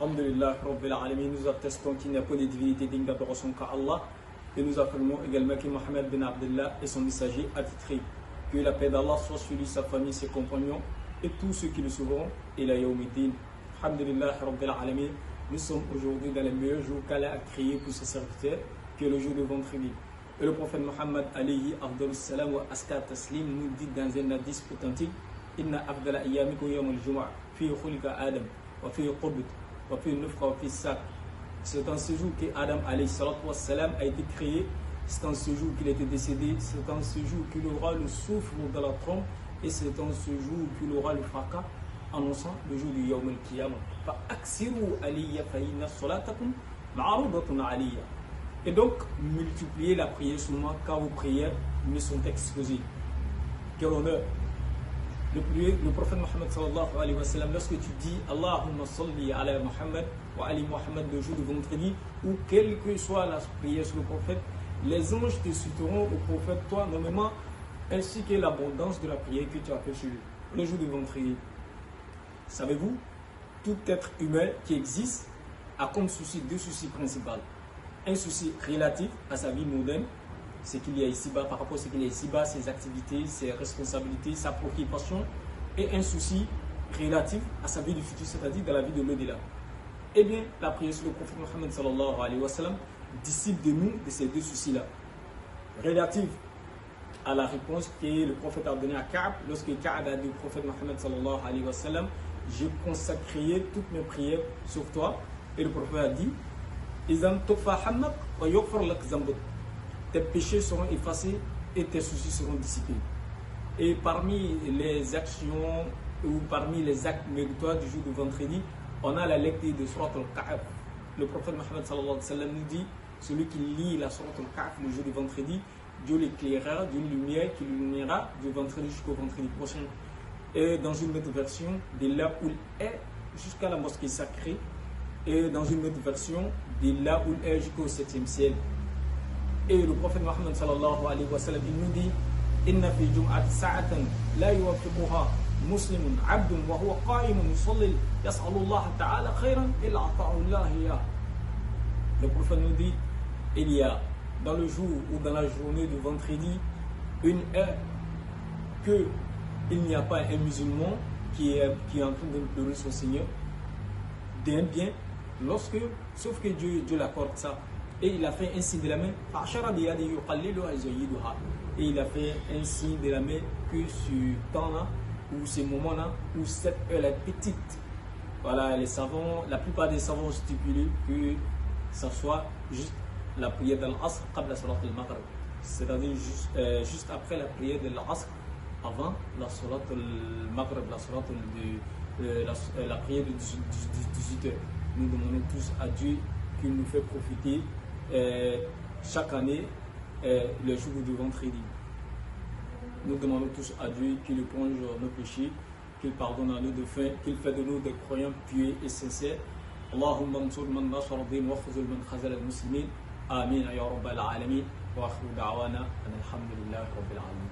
Alhamdulillah Rabbil Alamin, nous attestons qu'il n'y a pas de divinité digne d'adoration qu'Allah, et nous affirmons également que Mohammed bin Abdullah est son messager attitré. Que la paix d'Allah soit sur lui, sa famille, ses compagnons et tous ceux qui le suivront et la Yawmiddin. Alhamdulillah Rabbil Alamin, nous sommes aujourd'hui dans les meilleurs jours qu'Allah a créé pour ses serviteurs, qui est le jour de vendredi. Et le prophète Mohammed alayhi afdalus salam wa askar taslim nous dit dans un hadith authentique: Inna afdala ayyamikum yawm al-jumu'ah fi khulqa Adam wa fi qubut wa fi nufqa wa fi sak. C'est en ce jour que Adam alayhi salatu wa salam a été créé, c'est en ce jour qu'il a été décédé, c'est en ce jour qu'il aura le souffle dans la trompe, et c'est en ce jour qu'il aura le fracas, annonçant le jour du Yawm al-Qiyamah. Fa aksiru aliyya fa inna salatakum ma'rudatun aliyya. Et donc, multipliez la prière sur moi car vos prières me sont exposées. Quel honneur! Le prophète Mohammed sallallahu alayhi wa sallam, lorsque tu dis Allahumma salli ala Muhammad wa ali Muhammad le jour de vendredi, ou quelle que soit la prière sur le prophète, les anges te citeront au prophète, toi nommément, ainsi que l'abondance de la prière que tu as fait sur lui le jour de vendredi. Savez-vous, tout être humain qui existe a comme souci deux soucis principaux. Un souci relatif à sa vie moderne, ce qu'il y a ici-bas, par rapport à ce qu'il y a ici-bas, ses activités, ses responsabilités, sa préoccupation, et un souci relatif à sa vie du futur, c'est-à-dire dans la vie de l'au-delà. Eh bien, la prière sur le prophète Mohammed sallallahu alayhi wa sallam dissipe de nous de ces deux soucis-là. Relative à la réponse que le prophète a donnée à Ka'b, lorsque Ka'b a dit au prophète Mohammed sallallahu alayhi wa sallam: j'ai consacré toutes mes prières sur toi, et le prophète a dit: tes péchés seront effacés et tes soucis seront dissipés. Et parmi les actions ou parmi les actes méritoires du jour de vendredi, on a la lecture de Surat al-Kahf. Le prophète Mohammed sallallahu alayhi wa sallam nous dit: celui qui lit la Surat al-Kahf le jour de vendredi, Dieu l'éclairera d'une lumière qui l'illuminera du vendredi jusqu'au vendredi prochain. Et dans une autre version, de là où il est jusqu'à la mosquée sacrée, et dans une autre version, de là où il est jusqu'au 7e ciel. Et le prophète Mohammed sallallahu alayhi wa sallam, il nous dit: Inna fi jum'ati sa'atan la yuwaffiquha muslimun abdun wa huwa qa'imun yusalli yas'alu Allah ta'ala khayran illa ata'u Allah iyah. Le prophète nous dit: il y a dans le jour ou dans la journée de vendredi une heure que il n'y a pas un musulman qui est en train de pleurer son Seigneur d'un bien, sauf que Dieu l'accorde ça. Et il a fait un signe de la main, et il a fait un signe de la main que ce temps-là, ou ces moments-là, où cette heure est petite. Voilà, les savants, la plupart des savants ont stipulé que ça soit juste la prière de l'Asr, qabla salat al-Maghrib, c'est-à-dire juste après la prière de l'Asr, avant la salat al-Maghrib, la prière de 18 heures. Nous demandons tous à Dieu qu'il nous fait profiter chaque année le jour du vendredi. Nous demandons tous à Dieu qu'il éponge nos péchés, qu'il pardonne à nos défunts, qu'il fait de nous des croyants pieux et sincères. Allahumma ansur man nasara din wa khuzul man khazala al-muslimin. Amin ya rabbal alamin. Wa akhiru da'wana alhamdulillahi rabbil alamin.